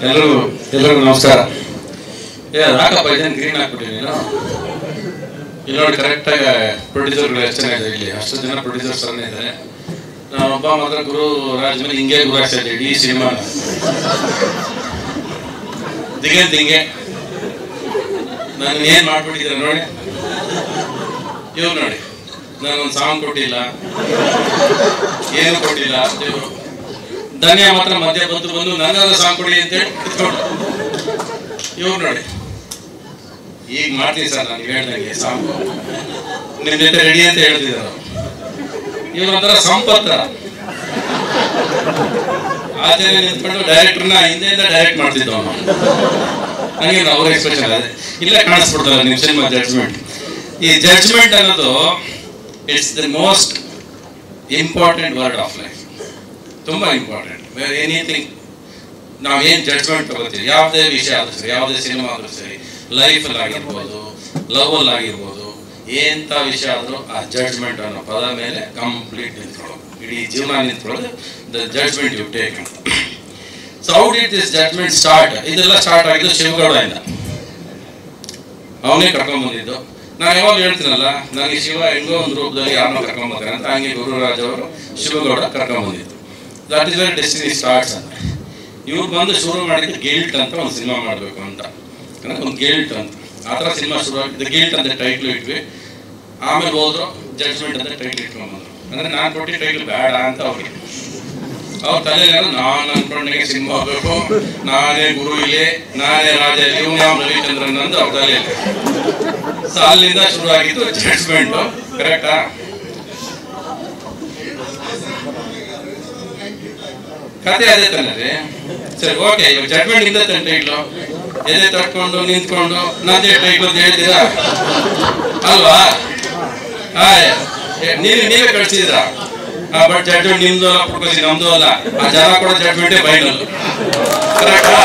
ಎಲ್ಲರಿಗೂ ನಮಸ್ಕಾರ. ಯಾಕಪ್ಪ ಇದನ್ನು ಗ್ರೀನ್ ಹಾಕ್ಬಿಟ್ಟಿನಿ ನೀನು? ಇಲ್ಲಿ ನೋಡಿ, ಕರೆಕ್ಟಾಗಿ ಪ್ರೊಡ್ಯೂಸರ್ಗಳು ಎಷ್ಟು ಚೆನ್ನಾಗಿದೆ. ಇಲ್ಲಿ ಅಷ್ಟು ಜನ ಪ್ರೊಡ್ಯೂಸರ್ಸ್ ಅನ್ನ ಇದ್ದಾರೆ. ನಾನೊಬ್ಬ ಮಾತ್ರ ಗುರು ರಾಜ್ ಮೇಲೆ ಹಿಂಗೆ ಗುರು ಆಗ್ತಾ ಇದ್ದೆ ಇಡೀ ಸಿನಿಮಾ. ದಿಗಂತ ಹಿಂಗೆ ನಾನು ಏನು ಮಾಡ್ಬಿಟ್ಟಿದ್ದಾರೆ ನೋಡಿ. ಇವ್ರು ನೋಡಿ, ನಾನೊಂದು ಸಾಂಗ್ ಕೊಟ್ಟಿಲ್ಲ, ಏನು ಕೊಟ್ಟಿಲ್ಲ. ದೇವರು ಧನ್ಯ ಮಾತ್ರ ಮಧ್ಯ ಬಂದು ನನ್ನದು ಸಾಂಗ್ ಕೊಡಿ ಅಂತೇಳಿ ಇಟ್ಕೊಂಡು. ಇವ್ರು ನೋಡಿ, ಈಗ ಮಾಡ್ತೀನಿ ಸರ್ ನಾನು ಹೇಳ್ದಂಗೆ ಸಾಂಗು ನಿಮ್ಮ ಜೊತೆ ರೆಡಿ ಅಂತ ಹೇಳ್ತಿದ್ದಾರೆ. ಇವ್ರೊಂಥರ ಸಂಪತ್ತರ ಆಚೆ ನಿಂತ್ಕೊಂಡು ಡೈರೆಕ್ಟರ್ನ ಹಿಂದೆಯಿಂದ ಡೈರೆಕ್ಟ್ ಮಾಡ್ತಿದ್ದವ. ನನಗೆ ಅವ್ರ ಎಕ್ಸ್ಪ್ರೆಷನ್ ಅದೇ ಇಲ್ಲ ಕಾಣಿಸ್ಬಿಡ್ತಾರೆ ನಿಮ್ಮ ಸಿನಿಮಾ ಜಡ್ಜ್ಮೆಂಟ್. ಈ ಜಡ್ಜ್ಮೆಂಟ್ ಅನ್ನೋದು it's the most important word of life. ತುಂಬ ಇಂಪಾರ್ಟೆಂಟ್. ಬೇರೆ ಎನಿಥಿಂಗ್ ನಾವೇನು ಜಡ್ಜ್ಮೆಂಟ್ ತಗೋತೀವಿ, ಯಾವುದೇ ವಿಷಯ ಆದರೂ ಸರಿ, ಯಾವುದೇ ಸಿನಿಮಾ ಆದರೂ ಸರಿ, ಲೈಫಲ್ಲಿ ಆಗಿರ್ಬೋದು, ಲವಲ್ಲಿ ಆಗಿರ್ಬೋದು, ಎಂಥ ವಿಷಯ ಆದರೂ ಆ ಜಡ್ಜ್ಮೆಂಟ್ ಅನ್ನೋ ಪದ ಮೇಲೆ ಕಂಪ್ಲೀಟ್ ನಿಂತ್ಕೊಳ್ಳೋದು, ಇಡೀ ಜೀವನ ನಿಂತ್ಕೊಳ್ಳೋದು ದ ಜಡ್ಜ್ಮೆಂಟ್ ಯು ಟೇಕ್ ಅಂತ. So how did this judgement start? ಇದೆಲ್ಲ ಸ್ಟಾರ್ಟ್ ಆಗಿದ್ದು ಶಿವಗೌಡದಿಂದ. ಅವನೇ ಕರ್ಕೊಂಡ್ಬಂದಿದ್ದು. ನಾನು ಯಾವಾಗ ಹೇಳ್ತೀನಲ್ಲ, ನನಗೆ ಶಿವ ಹೆಂಗೋ ಒಂದು ರೂಪದಲ್ಲಿ ಯಾರನ್ನೋ ಕರ್ಕೊಂಡ್ಬರ್ತಾರೆ ಅಂತ, ಹಂಗೆ ಗುರುರಾಜ್ ಅವರು ಶಿವಗೌಡ ಕರ್ಕೊಂಡ್ಬಂದಿದ್ದು. That is where destiny starts ಅಂತ. ಇವ್ರು ಬಂದು ಶುರು ಮಾಡಿದ್ದು ಗಿಲ್ಟ್ ಅಂತ ಒಂದು ಸಿನಿಮಾ ಮಾಡಬೇಕು ಅಂತ. ಒಂದು ಗಿಲ್ಟ್ ಅಂತ ಆ ಥರ ಸಿನಿಮಾ ಶುರು ಆಗಿದ್ದು. ಗಿಲ್ಟ್ ಅಂತ ಟೈಟ್ಲು ಇಟ್ವಿ. ಆಮೇಲೆ ಹೋದ್ರು ಜಡ್ಜ್ಮೆಂಟ್ ಅಂತ ಟೈಟ್ಲ್ ಇಟ್ಕೊಂಡ್ಬಂದ್ರು. ಅಂದರೆ ನಾನು ಕೊಟ್ಟು ಟೈಟ್ಲ್ ಬೇಡ ಅಂತ ಅವ್ರಿಗೆ. ಅವ್ರ ತಲೆಯಲ್ಲಿ ನಾನು ಅನ್ಕೊಂಡಂಗೆ ಸಿನಿಮಾ ಆಗಬೇಕು, ನಾನೇ ಗುರು ಇಲ್ಲಿ, ನಾನೇ ರಾಜ ಇಲ್ಲಿ, ಇವ್ನು ಯಾವ ರವಿಚಂದ್ರನ್ ಅಂದು ಅವ್ರ ತಲೆಯಲ್ಲಿ. ಸೊ ಅಲ್ಲಿಂದ ಶುರು ಆಗಿದ್ದು ಜಡ್ಜ್ಮೆಂಟು. ಕರೆಕ್ಟಾ? ಕತೆ ಅದೇ ತಾನೆ ರೀ. ಸರಿ, ಓಕೆ. ಇವಾಗ ಜಡ್ಜ್ಮೆಂಟ್ ಇಂದ ತಾನೆ ಟೈಟ್ಲು. ಎದೆ ತಟ್ಕೊಂಡು ನಿಂತ್ಕೊಂಡು ನಂದೇ ಟೈಟ್ಲು ಅಂತ ಹೇಳ್ತೀರಾ ಅಲ್ವಾ? ನೀವೇ ಕಳ್ಸಿದ್ರ. ಬಟ್ ಜಡ್ಜ್ಮೆಂಟ್ ನಿಮ್ದು ಅಲ್ಲ, ಪುಟ್ಕೋಸಿ ನಮ್ದು ಅಲ್ಲ. ಆ ಜನ ಕೊಡೋ ಜಡ್ಜ್ಮೆಂಟೇ ಫೈನಲ್. ಕರೆಕ್ಟಾ?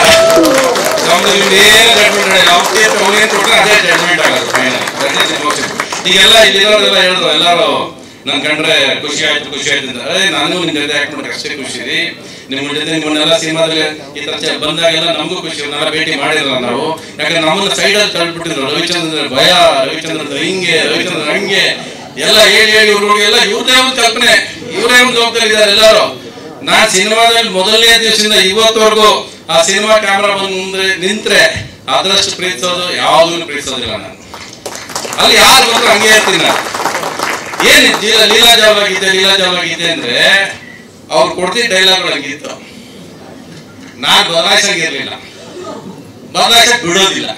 ನಮ್ದು ನಿಮ್ದು ಏನು ಜಡ್ಜ್ಮೆಂಟ್ ಅವನೇನು ಕೊಟ್ಟರೆ ಅದೇ ಜಡ್ಜ್ಮೆಂಟ್ ಆಗೋದು ಫೈನಲ್. ಈಗೆಲ್ಲ ಇಲ್ಲಿರೋರೆಲ್ಲ ಹೇಳಿದ್ರು, ಎಲ್ಲರೂ ನನ್ ಕಂಡ್ರೆ ಖುಷಿ ಆಯ್ತು ಅಂತ. ನಾನು ನಿಮ್ ಜೊತೆ ಆಕ್ಟ್ ಮಾಡೋಕೆ ಅಷ್ಟೇ ಖುಷಿ ರೀ. ನಿಮ್ಮ ಜೊತೆ ನಿಮ್ಮನ್ನೆಲ್ಲ ಸಿನಿಮಾದಲ್ಲಿ ಈ ತರ ಬಂದಾಗೆಲ್ಲ ನಮಗೂ ಖುಷಿ. ನಾವೆಲ್ಲ ಭೇಟಿ ಮಾಡಿರಲ್ಲ ನಾವು. ಯಾಕಂದ್ರೆ ನಮ್ಮನ್ನ ಸೈಡಲ್ಲಿ ತಳ್ಳಿಬಿಟ್ಟಿದ್ರು. ರವಿಚಂದ್ರ ಭಯ, ರವಿಚಂದ್ರ ಹಿಂಗೆ, ರವಿಚಂದ್ರ ಹಂಗೆ ಎಲ್ಲ ಹೇಳಿ ಇವ್ರಿಗೆಲ್ಲ ಇವ್ರದೇ ಒಂದು ಕಲ್ಪನೆ, ಇವರೇ ಒಂದು ಜವಾಬ್ದಾರಿ ಇದ್ದಾರೆ ಎಲ್ಲರೂ. ನಾನ್ ಸಿನಿಮಾದಲ್ಲಿ ಮೊದಲನೇ ದಿವಸದಿಂದ ಇವತ್ತವರೆಗೂ ಆ ಸಿನಿಮಾ ಕ್ಯಾಮ್ರಾ ಬಂದು ನಿಂತ್ರೆ ಅದರಷ್ಟು ಪ್ರೀತಿಸೋದು ಯಾವುದೂ ಪ್ರೀತಿಸೋದಿಲ್ಲ ನಾನು. ಅಲ್ಲಿ ಯಾರು ಬಂದ್ರು ಹಂಗೆ ಇರ್ತೀನಿ ನಾನು. ಏನ್ ಲೀಲಾಜಾವಾಗಿದೆ ಅಂದ್ರೆ ಅವ್ರು ಕೊಡ್ತಿದ್ದ ಡೈಲಾಗ್ಗಳು ಹಂಗಿತ್ತು. ನಾನ್ ಬದಲಾಯಿಸಂಗಿರ್ಲಿಲ್ಲ, ಬದಲಾಯಿಸಕ್ ಬಿಡೋದಿಲ್ಲ.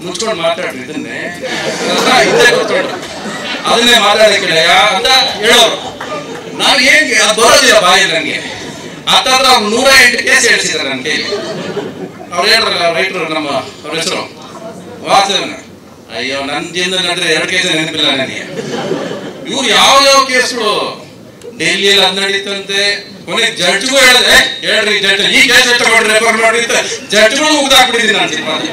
ಮುಚ್ಕೊಂಡು ಮಾತಾಡ್ರಿ, ಇದನ್ನೇ ಹಿಂದೆ ಕೂತ್ಕೊಂಡು ಅದನ್ನೇ ಮಾತಾಡಕ್ಕೆ ಅಂತ ಹೇಳೋರು. ನಾನು ಏನ್ ಅದು ಬರೋದಿಲ್ಲ ಬಾಯಿ ನನಗೆ. ಹತ್ತತ್ರ 108 ಕೇಸ್ ಹೇಳ್ಸಿದ್ದಾರೆ ನನ್ನ ಕೈಲಿ. ಅವ್ರು ಹೇಳ್ರಲ್ಲ ರೈಟ್ರು, ನಮ್ಮ ಅವ್ರ ಹೆಸರು ವಾಸವನ. ಅಯ್ಯೋ, ನನ್ನ ಜೀವನದಲ್ಲಿ ನಡೆದ್ರೆ 2 ಕೇಸ್ ನೆನಪಿಲ್ಲ ನನಗೆ. ಇವ್ರು ಯಾವ ಕೇಸ್ಗಳು ಡೆಲ್ಲಿಯಲ್ಲಿ ಅದು ನಡೀತಂತೆ. ಕೊನೆಗೆ ಜಡ್ಜ್ಗೂ ಹೇಳಿದೆ, ಹೇಳ್ರಿ ಜಡ್ಜ್ ಈ ಕೇಸ್ ತಗೊಂಡ್ರೆ ರೆಫರ್ ಮಾಡಿ ಅಂತ ಜಡ್ಜ್ಗಳು ಮುಗ್ದಾಕ್ಬಿಟ್ಟಿದ್ದೀನಿ ನಾನು ಸಿನಿಮಾದಲ್ಲಿ.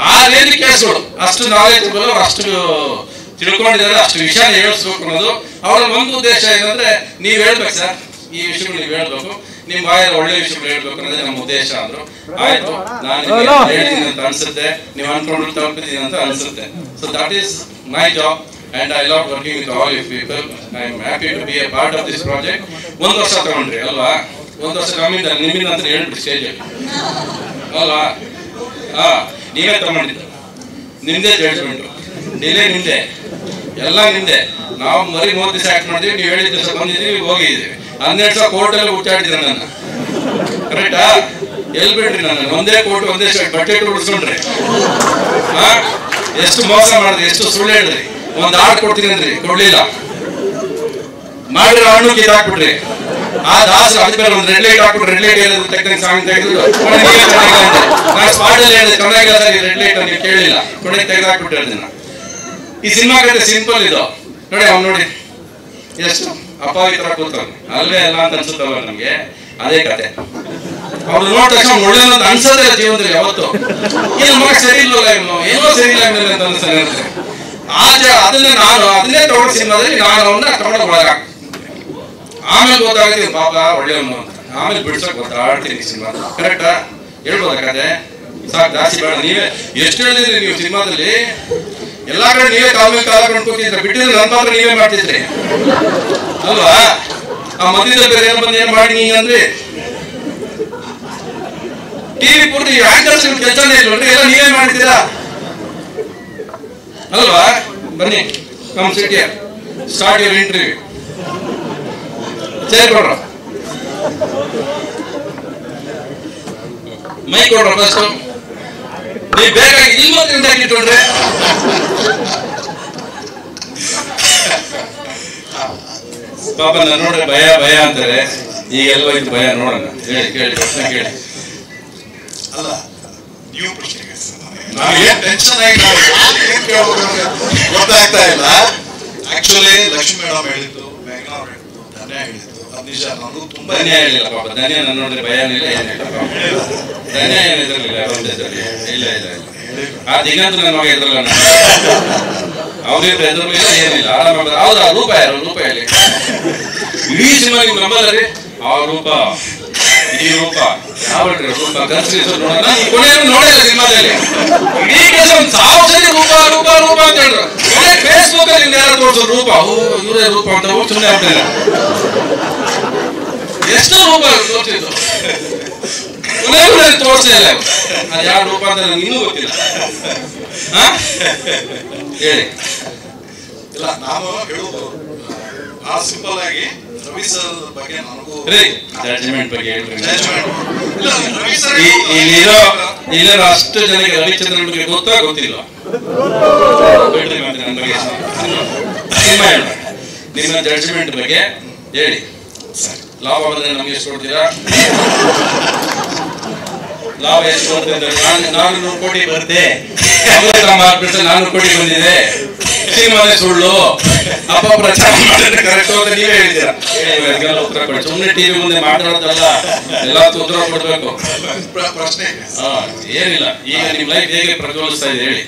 ಆ ರೇಂಜ್ ಕೇಸ್ಗಳು. ಅಷ್ಟು ನಾಲೆಜ್ ಬರೋ, ಅಷ್ಟು ತಿಳ್ಕೊಂಡಿದ್ದಾರೆ, ಅಷ್ಟು ವಿಷಯ ಹೇಳಿಸ್ಬೇಕು ಅನ್ನೋದು ಅವರ ಒಂದು ಉದ್ದೇಶ. ಏನಂದ್ರೆ ನೀವು ಹೇಳ್ಬೇಕು ಸರ್, ಈ ವಿಷಯಗಳು ನೀವು ಹೇಳ್ಬೇಕು, ನಿಮ್ ಬಾಯಲ್ಲಿ ಒಳ್ಳೆ ವಿಷಯಗಳು ಹೇಳ್ಬೇಕು ಅನ್ನೋದೇ ನಮ್ಮ ಉದ್ದೇಶ ಅಂದ್ರು. ಆಯ್ತು, ನಾನು ಹೇಳ್ತೀನಿ ಅಂತ ಅನ್ಸುತ್ತೆ, ನೀವು ಅನ್ಕೊಂಡು ತಲುಪಿದ್ದೀನಿ ಅಂತ ಅನ್ಸುತ್ತೆ. So that is my job and I love working with all you people. I am happy to be a part of this project. 1 ವರ್ಷ ತಗೊಂಡ್ರಿ ಅಲ್ವಾ? 1 ವರ್ಷ ನಿಮ್ಮಿಂದ ಅಂತ ಹೇಳ್ಬಿಟ್ಟು ಸ್ಟೇಜಲ್ಲಿ ಅಲ್ವಾ? ನೀವೇ ತಗೊಂಡಿದ್ದು, ನಿಮ್ದೇ ಜಡ್ಜ್ಮೆಂಟು, ಡಿಲೇ ನಿಮ್ದೆ, ಎಲ್ಲ ನಿಮ್ದೆ. ನಾವು ಮರಿ 30 ದಿವಸ ಆಕ್ಟ್ ಮಾಡಿದ್ವಿ, ನೀವು 7 ದಿವಸ ಬಂದಿದ್ದೀವಿ, ಹೋಗಿದ್ದೀವಿ. 12 ದಿವಸ ಕೋರ್ಟಲ್ಲಿ ಹುಚ್ಚಾಡಿದ್ರೆ ನನ್ನ. ಕರೆಕ್ಟಾ? ಎಲ್ಲಿ ಬಿಡ್ರಿ ನನ್ನ? ಒಂದೇ ಕೋರ್ಟ್, ಒಂದೇ ಬಕೆಟ್ ಉಳಿಸ್ಕೊಂಡ್ರಿ. ಎಷ್ಟು ಮೋಸ ಮಾಡಿದ್ರಿ, ಎಷ್ಟು ಸುಳ್ಳು ಹೇಳಿದ್ರಿ. ಒಂದು ಹಾಡು ಕೊಡ್ತೀನಿ ಅಂದ್ರಿ, ಕೊಡ್ಲಿಲ್ಲ. ಮಾಡಿರೋ ಹಣ್ಣು ಕಿತ್ತಾಕ್ಬಿಟ್ರಿ. ಆ ದಾಸರು ಅದಕ್ಕೆ ಮೇಲೆ ಒಂದು ರೆಡ್ ಲೈಟ್ ಹಾಕ್ಬಿಟ್ಟು ರೆಡ್ ಲೈಟ್ ತೆಗೆದು ಸಾಂಗ್ ತೆಗೆದು ನಾನು ಸ್ಪಾಟಲ್ಲಿ ಹೇಳಿದೆ, ಚೆನ್ನಾಗಿಲ್ಲ ಸರ್ ಈ ರೆಡ್ ಲೈಟ್ ನೀವು ಕೇಳಿಲ್ಲ, ಕೊನೆಗೆ ತೆಗೆದಾಕ್ಬಿಟ್ಟು ಹೇಳಿದೆ. ಈ ಸಿನಿಮಾ ಕತೆ ಸಿಂಪಲ್ ಇದು ನೋಡಿ. ಅವ್ನು ನೋಡಿ ಎಷ್ಟು ಅಪ್ಪಾವಿ ತರ ಕೂತಾನೆ, ಅಲ್ವೇ ಅಲ್ಲ ಅಂತ ಅನ್ಸುತ್ತಲ್ಲ ನಮ್ಗೆ. ಅದೇ ಕತೆ. ಅವ್ರು ನೋಡ್ ತಕ್ಷಣ ಒಳ್ಳೆಯ ಅನ್ಸೋದೇ ಜೀವನದಲ್ಲಿ ಯಾವತ್ತು. ಏನು ಮಗ ಸರಿ ಇಲ್ವಲ್ಲ, ಇವನು ಏನೋ ಸರಿ ಇಲ್ಲ ಮೇಲೆ ಅಂತ ಅನ್ಸ್ತಾನೆ. ಅದನ್ನೇ ತಗೊಂಡು ಸಿನಿಮಾದಲ್ಲಿ ನಾನು ಅವನ್ನ ತಗೊಂಡು ಒಳಗ ಆಮೇಲೆ ಗೊತ್ತಾಗುತ್ತೆ ಪಾಪ ಒಳ್ಳೆಯವನು ಅಂತ. ಆಮೇಲೆ ಬಿಡ್ಸಕ್ ಗೊತ್ತಾಡ್ತೀನಿ ಸಿನಿಮಾ. ಕರೆಕ್ಟಾ? ಹೇಳ್ಬೋದ ಕತೆ? ಸಾಕು, ಜಾಸ್ತಿ ಬೇಡ. ನೀವೇ ಎಷ್ಟು ಹೇಳಿದ್ರಿ ನೀವು ಸಿನಿಮಾದಲ್ಲಿ? ಎಲ್ಲಾ ಕಡೆ ನೀವೇ ಕಾಲ ಮೇಲೆ ಕಾಲ ಕೊಂಡ್ಕೊತಿದ್ರೆ, ಬಿಟ್ಟಿದ್ರೆ ನನ್ನ ಪಾತ್ರ ನೀವೇ ಮಾಡ್ತಿದ್ರಿ ಅಲ್ವಾ? ಆ ಮಧ್ಯದಲ್ಲಿ ಬೇರೆ ಏನೋ ಬಂದು ಏನ್ ಮಾಡಿ ನೀ ಅಂದ್ರೆ ಟಿವಿ ಪೂರ್ತಿ ಆಂಕರ್ಸ್ ಕೆಲಸನೇ ಇಲ್ವಲ್ರಿ, ಎಲ್ಲ ನೀವೇ ಮಾಡ್ತೀರಾ ಅಲ್ವಾ? ಬನ್ನಿ, come sit here, start your interview. Chair ಕೊಡ್ರ, ಮೈ ಕೊಡ್ರ ಫಸ್ಟ್. ನೀವು ಬೇಕಾಗಿ ಇಲ್ಲಿ ಇಟ್ಕೊಂಡ್ರೆ ಪಾಪ ನಾನು ನೋಡ್ರೆ ಭಯ ಭಯ ಅಂತಾರೆ. ಈಗ ಎಲ್ಲ ಇದು ಭಯ ನೋಡೋಣ. ಹೇಳಿ, ಕೇಳಿ, ಪ್ರಶ್ನೆ ಕೇಳಿ. ಅಲ್ಲ, ನೀವು ಪ್ರಶ್ನೆ ಟೆನ್ಷನ್ ಆಗಿ ಗೊತ್ತಾಗ್ತಾ ಇಲ್ಲ. ಆಕ್ಚುಲಿ ಲಕ್ಷ್ಮೀ ಮೇಡಮ್ ಹೇಳಿದ್ದು, ಮೇಘನಾ ಅವ್ರು ಹೇಳಿದ್ದು, ಧನ್ಯ ಹೇಳಿದ್ದು, ಅದು ನಿಜ. ನನಗೂ ತುಂಬಾ ಧನ್ಯ ಹೇಳಿಲ್ಲ ಪಾಪ. ಧನ್ಯ ನಾನು ನೋಡಿದ್ರೆ ಭಯನಿಲ್ಲ, ಏನಿಲ್ಲ. ಧನ್ಯ ಏನಿದ್ರಲಿಲ್ಲ, ಇಲ್ಲ ಇಲ್ಲ ಇಲ್ಲ. ಆ ದಿಗಂತೂ ನನ್ನ ಮಗ ಇದ್ರಲ್ಲ, ಅವ್ರಿಗೂ ಎದುರು ಇಲ್ಲ, ಏನಿಲ್ಲ, ಆರಾಮ. ಹೌದಾ? ರೂಪ ಯಾರು? ರೂಪ ಹೇಳಿ. ಇಡೀ ಸಿನಿಮಾ ನಿಮ್ಗೆ ನಂಬಲ್ಲ ರೀ. ಆ ರೂಪ, ಈ ರೂಪ ಯಾವ ರೂಪ ಕನ್ಸಿ ನೋಡೋಣ. ಕೊನೆಯನ್ನು ನೋಡಿಲ್ಲ ಸಿನಿಮಾದಲ್ಲಿ. ಇಡೀ ಕೇಸ್ ಒಂದು 1000 ಸರಿ ರೂಪ ರೂಪ ರೂಪ ಅಂತ ಹೇಳಿದ್ರು. ಫೇಸ್ಬುಕ್ ಅಲ್ಲಿ ಯಾರು ತೋರಿಸೋದು ರೂಪ, ಇವರೇ ರೂಪ ಅಂತ ಸುಮ್ಮನೆ ಆಗ್ತಾರೆ. ಎಷ್ಟು ರೂಪ ತೋರಿಸಿದ್ದು ಕೊನೆಗೂ ತೋರಿಸೇ ಇಲ್ಲ. ಅದು ಯಾವ ರೂಪ ಅಂತ ನನಗೆ ಇನ್ನೂ ಗೊತ್ತಿಲ್ಲ. ಹೇಳಿ. ಇಲ್ಲ, ನಾನು ಹೇಳುದು ಆ ಸಿಂಪಲ್ ಆಗಿ ರವಿ ಸರ್ ಬಗ್ಗೆ ನನಗೂ ಜಡ್ಜ್ಮೆಂಟ್ ಬಗ್ಗೆ ಹೇಳ್ರಿ. ಇಲ್ಲಿರೋ ಅಷ್ಟು ಜನಕ್ಕೆ ರವಿಚಂದ್ರನ್ ಬಗ್ಗೆ ಗೊತ್ತಾ ಗೊತ್ತಿಲ್ಲ? ನನ್ನ ಬಗ್ಗೆ ಸಿನಿಮಾ ಹೇಳ. ನಿಮ್ಮ ಜಡ್ಜ್ಮೆಂಟ್ ಬಗ್ಗೆ ಹೇಳಿ. ಲಾಭ ಬಂದ್ರೆ ನಮ್ಗೆ ಎಷ್ಟು ಕೊಡ್ತೀರಾ? ಲಾಭ ಎಷ್ಟು ಬರ್ತದೆ? 400 ಕೋಟಿ ಬರುತ್ತೆ. 400 ಕೋಟಿ ಬಂದಿದೆ. ಸಿನಿಮಾನೇ ಸುಳ್ಳು, ಅಪಪ್ರಚಾರ ಮಾಡಿದ್ರೆ ಕರೆಕ್ಟ್ ಅಂತ ನೀವೇ ಹೇಳಿದ್ದೀರಾ. ಉತ್ತರ ಕೊಡಿ. ಸುಮ್ಮನೆ ಟಿವಿ ಮುಂದೆ ಮಾತಾಡೋದಲ್ಲ, ಎಲ್ಲ ಉತ್ತರ ಕೊಡ್ಬೇಕು. ಪ್ರಶ್ನೆ ಏನಿಲ್ಲ. ಈಗ ನಿಮ್ ಲೈಫ್ ಹೇಗೆ ಪ್ರಜ್ವಲಿಸ್ತಾ ಇದೆ ಹೇಳಿ.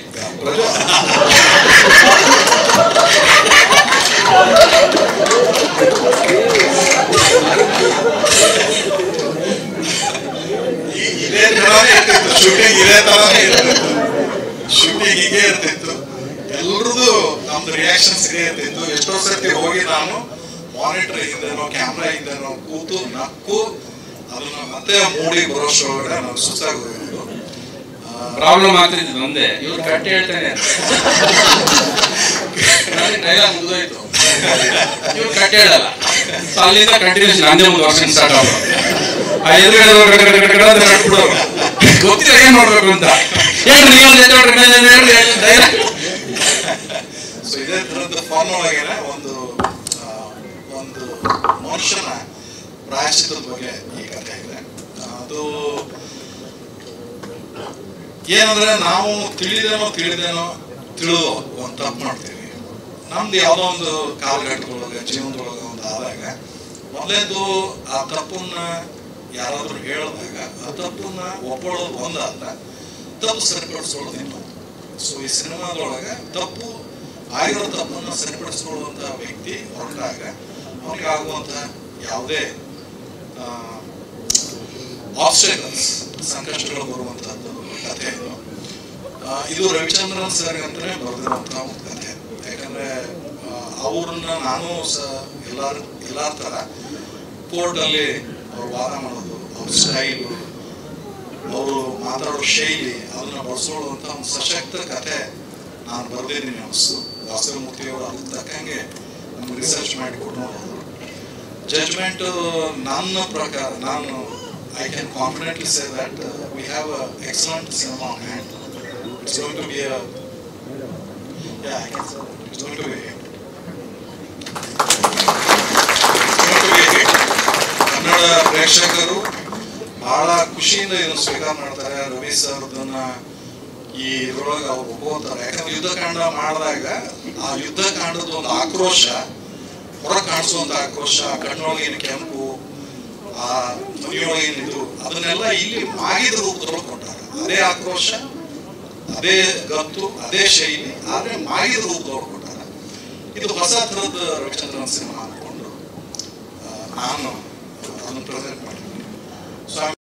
ಇದೇ ತರಾನೇ ಇರ್ತಿತ್ತು ಶೂಟಿಂಗ್, ಇದೇ ತರಾನೇ ಇರ್ತಿತ್ತು ಶೂಟಿಂಗ್, ಹೀಗೆ ಇರ್ತಿತ್ತು. ಎಲ್ರದ್ದು ನಮ್ದು ರಿಯಾಕ್ಷನ್ಸ್ ಹೀಗೆ ಇರ್ತಿತ್ತು. ಎಷ್ಟೋ ಸರ್ತಿ ಹೋಗಿ ನಾನು ಮಾನಿಟರ್ ಹಿಂದೆನೋ ಕ್ಯಾಮ್ರಾ ಹಿಂದೆನೋ ಕೂತು ನಕ್ಕು ಅದನ್ನ ಮತ್ತೆ ಮೂಡಿ ಬರೋಷ್ಟೊಳಗಡೆ ನಾವು ಸುಸ್ತಾಗಿ ಹೋಗಿದ್ದು. ಪ್ರಾಬ್ಲಮ್ ಆಗ್ತಿದ್ದು ಒಂದೇ, ಇವ್ರು ಕಟ್ಟಿ ಹೇಳ್ತಾನೆ ಡೈಲಾಗ್ ಮುಗಿದೋಯ್ತು, ಇವ್ರು ಕಟ್ಟಿ ಹೇಳಲ್ಲ. ಸೊ ಅಲ್ಲಿಂದ ಕಂಟಿನ್ಯೂಸ್ ನಂದೇ ಒಂದು ವರ್ಷ ಸ್ಟಾರ್ಟ್ ಆಗೋದು. ಆ ಎದುರುಗಡೆ ಗೊತ್ತಿಲ್ಲ ಏನ್ ನೋಡ್ಬೇಕು ಅಂತ ಹೇಳ್ರಿ. ಸೊ ಇದೇ ತರದ ಫಾರ್ಮ್ ಒಳಗೇನೆ ಒಂದು ಮನುಷ್ಯನ ಪ್ರಾಯಶ್ಚಿತ್ತದ ಬಗ್ಗೆ ಈ ಕಥೆ ಇದೆ. ಅದು ಏನಂದ್ರೆ ನಾವು ತಿಳಿದೇನೋ ತಿಳಿದು ಒಂದು ತಪ್ಪು ಮಾಡ್ತೀವಿ. ನಮ್ದು ಯಾವುದೋ ಒಂದು ಕಾಲಘಟ್ಟದೊಳಗೆ ಜೀವನದೊಳಗೆ ಒಂದು ಆದಾಗ ಮೊದಲೇದು ಆ ತಪ್ಪನ್ನ ಯಾರಾದ್ರೂ ಹೇಳಿದಾಗ ಆ ತಪ್ಪನ್ನ ಒಪ್ಕೊಳ್ಳೋದು ಒಂದಾದ, ತಪ್ಪು ಸರಿಪಡಿಸ್ಕೊಳ್ಳೋದು ಇನ್ನೊಂದು. ಸೊ ಈ ಸಿನಿಮಾದೊಳಗೆ ತಪ್ಪು ಆಗಿರೋ ತಪ್ಪನ್ನು ಸರಿಪಡಿಸ್ಕೊಳ್ಳುವಂತ ವ್ಯಕ್ತಿ ಹೊರಟಾಗ ಅವನಿಗೆ ಆಗುವಂತ ಯಾವುದೇ ಆಬ್ಸ್ಟಕಲ್ಸ್, ಸಂಕಷ್ಟಗಳು ಬರುವಂತಹದ್ದು ಕಥೆ ಇದು. ಇದು ರವಿಚಂದ್ರನ್ ಸರ್ ಅಂತಾನೆ ಬರೆದಿರುವಂತಹ ಒಂದು ಕಥೆ. ಯಾಕಂದ್ರೆ ಅವ್ರನ್ನ ನಾನು ಎಲ್ಲಾ ತರ ಕೋರ್ಟ್ ಅಲ್ಲಿ ಅವ್ರು ವಾದ ಮಾಡೋದು, ಅವ್ರ ಸ್ಟೈಲು, ಅವರು ಮಾತಾಡೋ ಶೈಲಿ, ಅದನ್ನ ಬಳಸ್ಕೊಳ್ಳುವಂತ ಒಂದು ಸಶಕ್ತ ಕಥೆ ನಾನು ಬರೆದಿದ್ದೀನಿ ಅನಿಸ್ತು. ವಾಸ್ತವಮೂರ್ತಿ ಅವರು ಅದಕ್ಕೆ ತಕ್ಕಂಗೆ ನಮ್ಗೆ ರಿಸರ್ಚ್ ಮಾಡಿ ಕೊಟ್ಟು ನೋಡೋದು. ಜಡ್ಜ್ಮೆಂಟ್ ನನ್ನ ಪ್ರಕಾರ ನಾನು I can confidently say that we have an excellent cinema on hand. It's going to be a, yeah, I can say that. It's going to be a hit. Kannada ಪ್ರೇಕ್ಷಕರು ಬಹಳ ಖುಷಿಯಿಂದ ಇದನ್ನು ಸ್ವೀಕಾರ ಮಾಡ್ತಾರೆ. ರವಿ ಸರ್ ಅದನ್ನ ಈ ಇದ್ರೊಳಗೆ ಅವ್ರು ಒಪ್ಕೋತಾರೆ. ಯಾಕಂದ್ರೆ ಯುದ್ಧಕಾಂಡ ಮಾಡಿದಾಗ ಆ ಯುದ್ಧಕಾಂಡದ ಒಂದು ಆಕ್ರೋಶ, ಹೊರ ಕಾಣಿಸುವಂತ ಆಕ್ರೋಶ, ಕಣ್ಣೊಳಗಿನ ಕೆಂಪು, ಆ ಮನೆಯೊಳಗೇನಿದ್ರು ಅದನ್ನೆಲ್ಲ ಇಲ್ಲಿ ಮಾಗಿದ ರೂಪದೊಳಗೆ ಕೊಟ್ಟಾರೆ. ಅದೇ ಆಕ್ರೋಶ, ಅದೇ ಗತ್ತು, ಅದೇ ಶೈಲಿ, ಆದ್ರೆ ಮಾಗಿದ ರೂಪದೊಳಗೆ ಕೊಟ್ಟಾರೆ. ಇದು ಹೊಸ ಥರದ ರವಿಚಂದ್ರನ್ ಸಿನಿಮಾ ಅನ್ಕೊಂಡು ನಾನು ಅದನ್ನು ಪ್ರೆಸೆಂಟ್